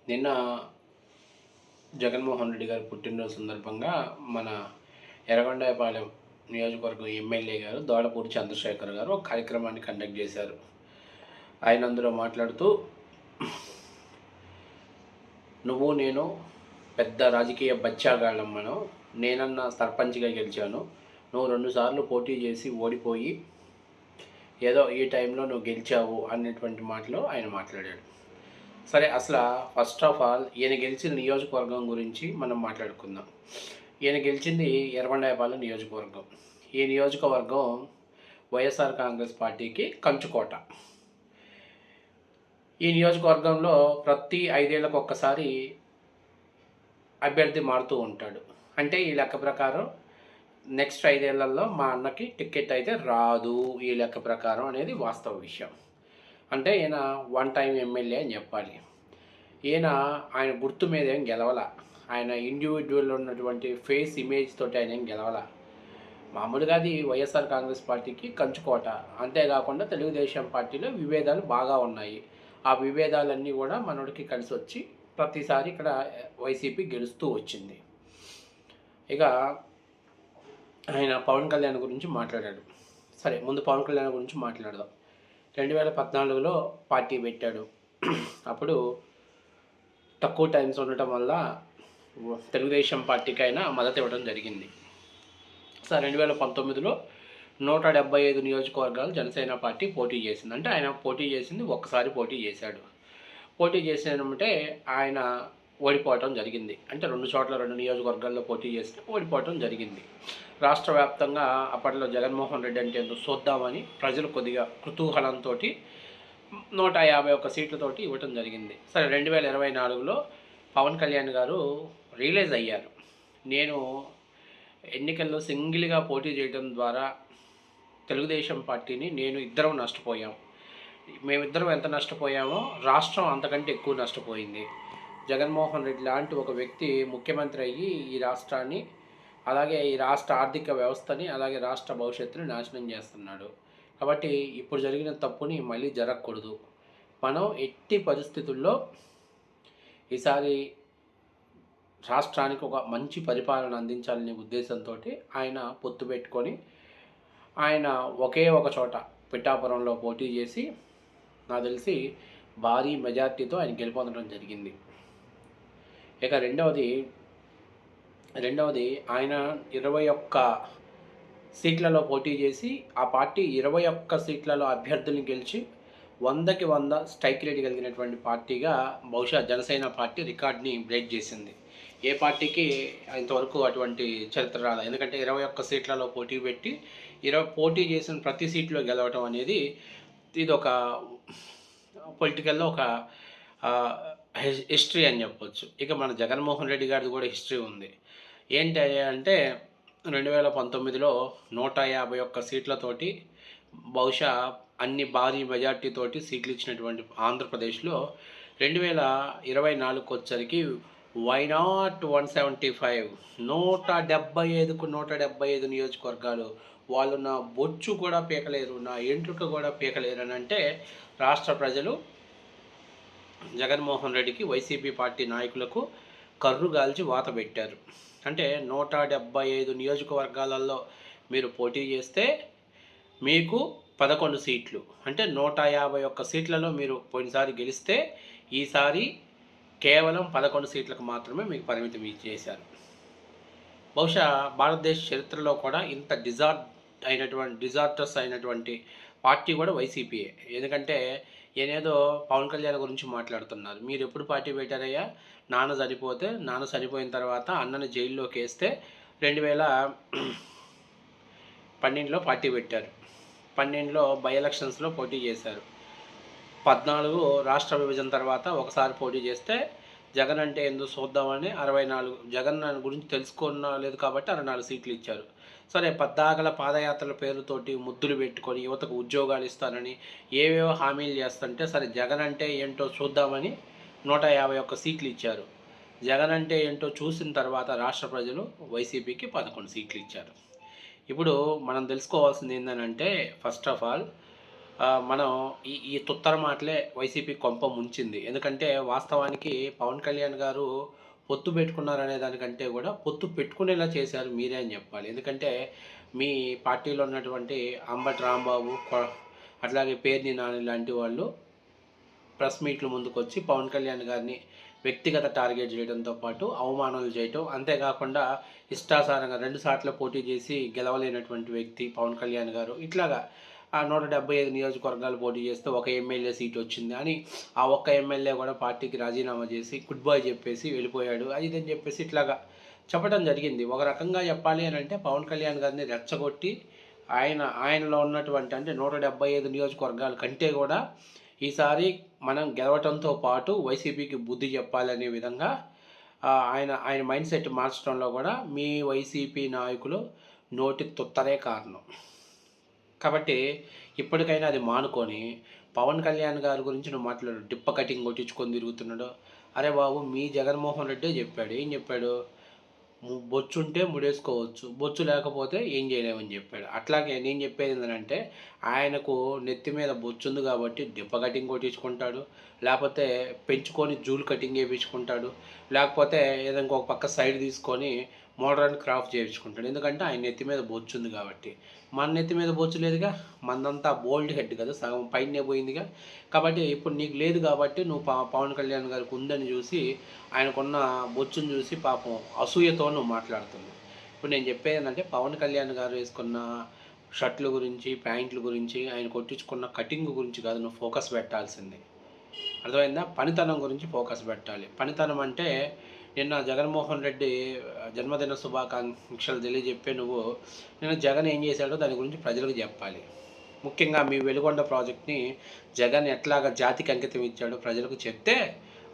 నిన్న జగన్మోహన్ రెడ్డి గారి పుట్టినరోజు సందర్భంగా మన ఎర్రగొండపాలెం నియోజకవర్గం ఎమ్మెల్యే గారు దోడపూడి చంద్రశేఖర్ గారు ఒక కార్యక్రమాన్ని కండక్ట్ చేశారు. ఆయన అందులో మాట్లాడుతూ, నువ్వు నేను పెద్ద రాజకీయ బచ్చాగాళ్ళం, నేనన్నా సర్పంచ్గా గెలిచాను, నువ్వు 2 సార్లు పోటీ చేసి ఓడిపోయి ఏదో ఈ టైంలో నువ్వు గెలిచావు అన్నటువంటి మాటలు ఆయన మాట్లాడాడు. సరే, అసలు ఫస్ట్ ఆఫ్ ఆల్ ఈయన గెలిచిన నియోజకవర్గం గురించి మనం మాట్లాడుకుందాం. ఈయన గెలిచింది ఎర్రగొండపాలెం నియోజకవర్గం. ఈ నియోజకవర్గం వైఎస్ఆర్ కాంగ్రెస్ పార్టీకి కంచుకోట. ఈ నియోజకవర్గంలో ప్రతి 5 ఏళ్ళకు ఒక్కసారి అభ్యర్థి మారుతూ ఉంటాడు. అంటే ఈ లెక్క ప్రకారం నెక్స్ట్ 5 ఏళ్లలో మా అన్నకి టికెట్ అయితే రాదు, ఈ లెక్క ప్రకారం అనేది వాస్తవ విషయం. అంటే ఈయన 1 టైం ఎమ్మెల్యే అని చెప్పాలి. ఆయన గుర్తు మీద ఏం గెలవాల, ఆయన ఇండివిజువల్ ఉన్నటువంటి ఫేస్ ఇమేజ్ తోటి ఆయన ఏం గెలవాల. మామూలుగా అది వైఎస్ఆర్ కాంగ్రెస్ పార్టీకి కంచుకోట. అంతేకాకుండా తెలుగుదేశం పార్టీలో విభేదాలు బాగా ఉన్నాయి. ఆ విభేదాలన్నీ కూడా మనోడికి కలిసి వచ్చి ప్రతిసారి ఇక్కడ వైసీపీ గెలుస్తూ వచ్చింది. ఇక ఆయన పవన్ కళ్యాణ్ గురించి మాట్లాడాడు. సరే, ముందు పవన్ కళ్యాణ్ గురించి మాట్లాడదాం. 2014లో పార్టీ పెట్టాడు. అప్పుడు తక్కువ టైమ్స్ ఉండటం వల్ల తెలుగుదేశం పార్టీకి అయినా మద్దతు ఇవ్వడం జరిగింది. సార్, 2019లో 175 నియోజకవర్గాలు జనసేన పార్టీ పోటీ చేసింది. అంటే ఆయన పోటీ చేసింది ఒక్కసారి పోటీ చేశాడు. పోటీ చేసినంటే ఆయన ఓడిపోవటం జరిగింది. అంటే 2 చోట్ల 2 నియోజకవర్గాల్లో పోటీ చేస్తే ఓడిపోవటం జరిగింది. రాష్ట్ర వ్యాప్తంగా అప్పట్లో జగన్మోహన్ రెడ్డి అంటే ఎందుకు చూద్దామని ప్రజలు కొద్దిగా కుతూహలంతో 151 సీట్లతోటి ఇవ్వటం జరిగింది. సరే, 2024లో పవన్ కళ్యాణ్ గారు రియలైజ్ అయ్యారు, నేను ఎన్నికల్లో సింగిల్గా పోటీ చేయడం ద్వారా తెలుగుదేశం పార్టీని ఇద్దరం నష్టపోయాం. మేమిద్దరం ఎంత నష్టపోయామో రాష్ట్రం అంతకంటే ఎక్కువ నష్టపోయింది. జగన్మోహన్ రెడ్డి లాంటి ఒక వ్యక్తి ముఖ్యమంత్రి అయ్యి ఈ రాష్ట్రాన్ని, అలాగే ఈ రాష్ట్ర ఆర్థిక వ్యవస్థని, అలాగే రాష్ట్ర భవిష్యత్తుని నాశనం చేస్తున్నాడు. కాబట్టి ఇప్పుడు జరిగిన తప్పుని మళ్ళీ జరగకూడదు. మనం ఎట్టి పరిస్థితుల్లో ఈసారి రాష్ట్రానికి ఒక మంచి పరిపాలన అందించాలనే ఉద్దేశంతో ఆయన పొత్తు పెట్టుకొని ఆయన ఒకే ఒక చోట పిఠాపురంలో పోటీ చేసి నాకు తెలిసి భారీ మెజార్టీతో ఆయన గెలుపొందడం జరిగింది. ఇక రెండవది ఆయన 21 సీట్లలో పోటీ చేసి ఆ పార్టీ 21 సీట్లలో అభ్యర్థుల్ని గెలిచి 100కి 100 స్ట్రైక్ రేట్ కలిగినటువంటి పార్టీగా బహుశా జనసేన పార్టీ రికార్డ్ని బ్రేక్ చేసింది. ఏ పార్టీకి ఇంతవరకు అటువంటి చరిత్ర రాదు. ఎందుకంటే 21 సీట్లలో పోటీ పెట్టి పోటీ చేసిన ప్రతి సీట్లో గెలవటం అనేది ఇది ఒక పొలిటికల్లో ఒక హిస్టరీ అని చెప్పొచ్చు. ఇక మన జగన్మోహన్ రెడ్డి గారిది కూడా హిస్టరీ ఉంది. ఏంటి అంటే 2019లో 151 సీట్లతోటి బహుశా అన్ని భారీ మెజార్టీతోటి సీట్లు ఇచ్చినటువంటి ఆంధ్రప్రదేశ్లో 2024కి వచ్చరికి వై నాట్ 175, 175కు 175 నియోజకవర్గాలు వాళ్ళు నా బొచ్చు కూడా పీకలేరు, నా ఎంట్రుక కూడా పీకలేరు అని అంటే రాష్ట్ర ప్రజలు జగన్మోహన్ రెడ్డికి, వైసీపీ పార్టీ నాయకులకు కర్రుగాల్చి వాత పెట్టారు. అంటే 175 నియోజకవర్గాలలో మీరు పోటీ చేస్తే మీకు 11 సీట్లు, అంటే 151 సీట్లలో మీరు పోయినసారి గెలిస్తే ఈసారి కేవలం 11 సీట్లకు మాత్రమే మీకు పరిమితం చేశారు. బహుశా భారతదేశ చరిత్రలో కూడా ఇంత డిజాస్టర్స్ అయినటువంటి పార్టీ కూడా వైసీపీయే. ఎందుకంటే ఏనేదో పవన్ కళ్యాణ్ గురించి మాట్లాడుతున్నారు. మీరు ఎప్పుడు పార్టీ పెట్టారయ్యా? నాన్న చనిపోయిన తర్వాత అన్నని జైల్లోకి వేస్తే 2012లో పార్టీ పెట్టారు. 12లో బై ఎలక్షన్స్లో పోటీ చేశారు. 14 రాష్ట్ర విభజన తర్వాత ఒకసారి పోటీ చేస్తే జగన్ అంటే ఎందుకు చూద్దామని 64, జగన్ గురించి తెలుసుకోలేదు కాబట్టి 64 సీట్లు ఇచ్చారు. సరే, పద్దాకల పాదయాత్రల పేరుతోటి ముద్దులు పెట్టుకొని యువతకు ఉద్యోగాలు ఇస్తానని ఏవేవో హామీలు చేస్తుంటే, సరే జగన్ అంటే ఏంటో చూద్దామని 151 సీట్లు ఇచ్చారు. జగన్ అంటే ఏంటో చూసిన తర్వాత రాష్ట్ర ప్రజలు వైసీపీకి 11 సీట్లు ఇచ్చారు. ఇప్పుడు మనం తెలుసుకోవాల్సింది ఏంటంటే, ఫస్ట్ ఆఫ్ ఆల్ మనం ఈ తుత్తర మాటలే వైసీపీ కొంప ముంచింది. ఎందుకంటే వాస్తవానికి పవన్ కళ్యాణ్ గారు పొత్తు పెట్టుకున్నారనే దానికంటే కూడా పొత్తు పెట్టుకునేలా చేశారు మీరే అని చెప్పాలి. ఎందుకంటే మీ పార్టీలో ఉన్నటువంటి అంబటి రాంబాబు, అట్లాగే పేర్ని నాని లాంటి వాళ్ళు ప్రెస్ మీట్ల ముందుకొచ్చి పవన్ కళ్యాణ్ గారిని వ్యక్తిగత టార్గెట్ చేయడంతో పాటు అవమానాలు చేయటం, అంతేకాకుండా ఇష్టాసారంగా 2 సార్లు పోటీ చేసి గెలవలేనటువంటి వ్యక్తి పవన్ కళ్యాణ్ గారు. ఇట్లాగా 175 నియోజకవర్గాలు పోటీ చేస్తే ఒక ఎమ్మెల్యే సీట్ వచ్చింది అని ఆ ఒక్క ఎమ్మెల్యే కూడా పార్టీకి రాజీనామా చేసి గుడ్ బై చెప్పేసి వెళ్ళిపోయాడు. అది ఇదని చెప్పేసి ఇట్లాగా చెప్పడం జరిగింది. ఒక రకంగా చెప్పాలి అని అంటే పవన్ కళ్యాణ్ గారిని రెచ్చగొట్టి ఆయనలో ఉన్నటువంటి అంటే 175 నియోజకవర్గాల కంటే కూడా ఈసారి మనం గెలవటంతో పాటు వైసీపీకి బుద్ధి చెప్పాలనే విధంగా ఆయన మైండ్ సెట్ మార్చడంలో కూడా మీ వైసీపీ నాయకులు నోటి తుత్తరే కారణం. కాబట్టి ఇప్పటికైనా అది మానుకొని పవన్ కళ్యాణ్ గారి గురించి నువ్వు మాట్లాడు. డిప్ప కటింగ్ కొట్టించుకొని తిరుగుతున్నాడు. అరే బాబు, మీ జగన్మోహన్ రెడ్డే చెప్పాడు. ఏం చెప్పాడు? బొచ్చుంటే ముడేసుకోవచ్చు, బొచ్చు లేకపోతే ఏం చేయలేమని చెప్పాడు. అట్లాగే నేను చెప్పేది ఏంటంటే ఆయనకు నెత్తి మీద బొచ్చు ఉంది కాబట్టి డిప్ప కటింగ్ కొట్టించుకుంటాడు, లేకపోతే పెంచుకొని జూలు కటింగ్ వేయించుకుంటాడు, లేకపోతే ఏదో ఇంకొక పక్క సైడ్ తీసుకొని మోడర్న్ క్రాఫ్ట్ చేయించుకుంటాడు. ఎందుకంటే ఆయన నెత్తి మీద బొచ్చు ఉంది కాబట్టి. మన నెత్తి మీద బొచ్చు లేదుగా, మనదంతా బోల్డ్ హెడ్ కదా, సగం పైనే పోయిందిగా. కాబట్టి ఇప్పుడు నీకు లేదు కాబట్టి నువ్వు పవన్ కళ్యాణ్ గారికి ఉందని చూసి ఆయనకున్న బొచ్చును చూసి పాపం అసూయతో నువ్వు మాట్లాడుతున్నావు. ఇప్పుడు నేను చెప్పేది ఏంటంటే పవన్ కళ్యాణ్ గారు వేసుకున్న షర్ట్ల గురించి, ప్యాంట్ల గురించి, ఆయన కొట్టించుకున్న కటింగ్ గురించి కాదు నువ్వు ఫోకస్ పెట్టాల్సింది. అర్థమైందా? పనితనం గురించి ఫోకస్ పెట్టాలి. పనితనం అంటే నిన్న జగన్మోహన్ రెడ్డి జన్మదిన శుభాకాంక్షలు తెలియజెప్పే నువ్వు నిన్న జగన్ ఏం చేశాడో దాని గురించి ప్రజలకు చెప్పాలి. ముఖ్యంగా మీ వెలుగొండ ప్రాజెక్ట్ని జగన్ ఎట్లాగా జాతికి అంకితం ఇచ్చాడో ప్రజలకు చెప్తే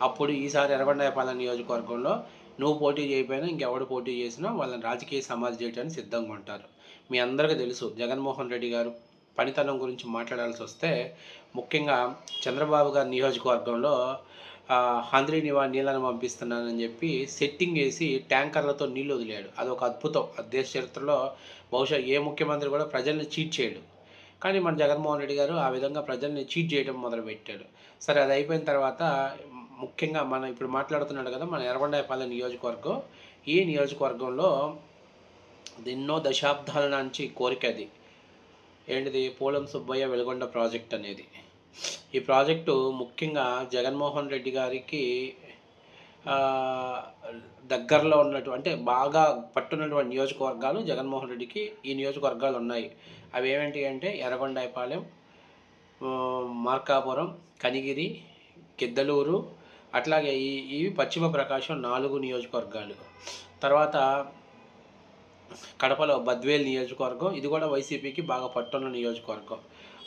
అప్పుడు ఈసారి ఎర్రగొండపాలెం నియోజకవర్గంలో నువ్వు పోటీ చేయకపోయినా ఇంకెవడు పోటీ చేసినా వాళ్ళని రాజకీయ సమాధి చేయడానికి సిద్ధంగా ఉంటారు. మీ అందరికీ తెలుసు జగన్మోహన్ రెడ్డి గారు పనితనం గురించి మాట్లాడాల్సి వస్తే ముఖ్యంగా చంద్రబాబు గారి నియోజకవర్గంలో హంద్రీ నీళ్ళను పంపిస్తున్నానని చెప్పి సెట్టింగ్ వేసి ట్యాంకర్లతో నీళ్ళు వదిలాడు. అదొక అద్భుతం. దేశ చరిత్రలో బహుశా ఏ ముఖ్యమంత్రి కూడా ప్రజల్ని చీట్ చేయడు. కానీ మన జగన్మోహన్ రెడ్డి గారు ఆ విధంగా ప్రజల్ని చీట్ చేయడం మొదలుపెట్టాడు. సరే, అది అయిపోయిన తర్వాత ముఖ్యంగా మనం ఇప్పుడు మాట్లాడుతున్నాడు కదా మన ఎర్రగొండపాలెం నియోజకవర్గం. ఈ నియోజకవర్గంలో ఎన్నో దశాబ్దాల నుంచి కోరిక అది. ఏంటిది? పోలం సుబ్బయ్య వెలుగొండ ప్రాజెక్ట్ అనేది. ఈ ప్రాజెక్టు ముఖ్యంగా జగన్మోహన్ రెడ్డి గారికి దగ్గరలో ఉన్నటువంటి అంటే బాగా పట్టున్నటువంటి నియోజకవర్గాలు జగన్మోహన్ రెడ్డికి ఈ నియోజకవర్గాలు ఉన్నాయి. అవి ఏమిటి అంటే ఎర్రగొండపాలెం, మార్కాపురం, కనిగిరి, గిద్దలూరు, అట్లాగే ఇవి పశ్చిమ ప్రకాశం 4 నియోజకవర్గాలు. తర్వాత కడపలో బద్వేల్ నియోజకవర్గం, ఇది కూడా వైసీపీకి బాగా పట్టున్న నియోజకవర్గం.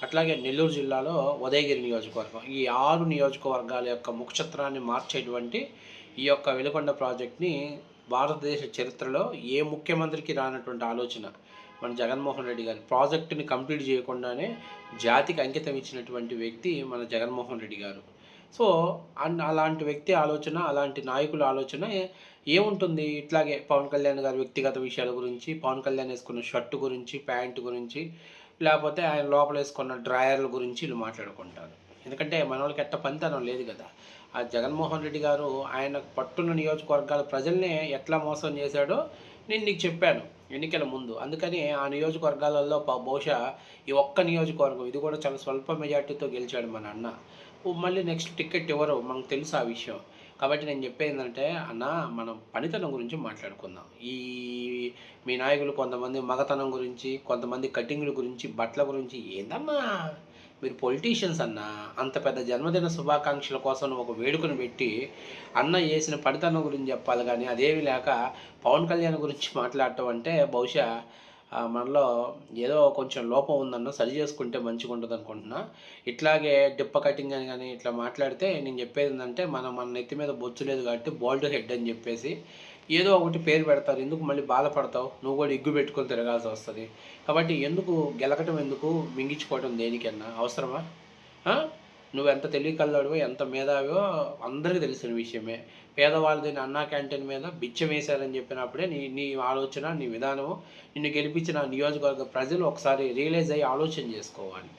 అట్లాగే నెల్లూరు జిల్లాలో ఉదయగిరి నియోజకవర్గం. ఈ 6 నియోజకవర్గాల యొక్క ముఖచిత్రాన్ని మార్చేటువంటి ఈ యొక్క వెలుగొండ ప్రాజెక్ట్ని భారతదేశ చరిత్రలో ఏ ముఖ్యమంత్రికి రానటువంటి ఆలోచన మన జగన్మోహన్ రెడ్డి గారు. ప్రాజెక్టుని కంప్లీట్ చేయకుండానే జాతికి అంకితం ఇచ్చినటువంటి వ్యక్తి మన జగన్మోహన్ రెడ్డి గారు. సో అలాంటి వ్యక్తి ఆలోచన, అలాంటి నాయకుల ఆలోచన ఏముంటుంది? ఇట్లాగే పవన్ కళ్యాణ్ గారి వ్యక్తిగత విషయాల గురించి, పవన్ కళ్యాణ్ వేసుకున్న షర్టు గురించి, ప్యాంటు గురించి, లేకపోతే ఆయన లోపల వేసుకున్న డ్రాయర్ల గురించి వీళ్ళు మాట్లాడుకుంటారు. ఎందుకంటే మన వాళ్ళకి ఎట్ట పనితనం లేదు కదా. ఆ జగన్మోహన్ రెడ్డి గారు ఆయన పట్టున్న నియోజకవర్గాల ప్రజల్ని ఎట్లా మోసం చేశాడో నేను నీకు చెప్పాను ఎన్నికల ముందు. అందుకని ఆ నియోజకవర్గాలలో బహుశా ఈ ఒక్క నియోజకవర్గం, ఇది కూడా చాలా స్వల్ప మెజార్టీతో గెలిచాడు మన అన్న. మళ్ళీ నెక్స్ట్ టికెట్ ఎవరు మనకు తెలుసు ఆ విషయం. కాబట్టి నేను చెప్పేది ఏంటంటే అన్న, మనం పనితనం గురించి మాట్లాడుకుందాం. మీ నాయకులు కొంతమంది మగతనం గురించి, కొంతమంది కటింగ్ల గురించి, బట్టల గురించి ఏందమ్మా మీరు పొలిటీషియన్స్ అన్న. అంత పెద్ద జన్మదిన శుభాకాంక్షల కోసం ఒక వేడుకను పెట్టి అన్న చేసిన పనితనం గురించి చెప్పాలి, కానీ అదేమి లేక పవన్ కళ్యాణ్ గురించి మాట్లాడటం అంటే బహుశా మనలో ఏదో కొంచెం లోపం ఉందన్న, సరి చేసుకుంటే మంచిగా ఉంటుంది అనుకుంటున్నా. ఇట్లాగే డిప్ప కటింగ్ అని కానీ ఇట్లా మాట్లాడితే నేను చెప్పేది ఏంటంటే మన నెత్తి మీద బొచ్చు లేదు కాబట్టి బోల్డ్ హెడ్ అని చెప్పేసి ఏదో ఒకటి పేరు పెడతారు. ఎందుకు మళ్ళీ బాధపడతావు? నువ్వు కూడా ఇగ్గు పెట్టుకొని తిరగాల్సి వస్తుంది. కాబట్టి ఎందుకు గెలకటం, ఎందుకు మింగించుకోవడం దేనికన్నా అవసరమా? నువ్వెంత తెలివికల్లాడివో, ఎంత మేధావో అందరికీ తెలిసిన విషయమే. పేదవాళ్ళది అన్నా క్యాంటీన్ మీద బిచ్చం వేశారని చెప్పినప్పుడే నీ ఆలోచన, నీ విధానము, నిన్ను గెలిపించిన నియోజకవర్గ ప్రజలు ఒకసారి రియలైజ్ అయ్యి ఆలోచన చేసుకోవాలి.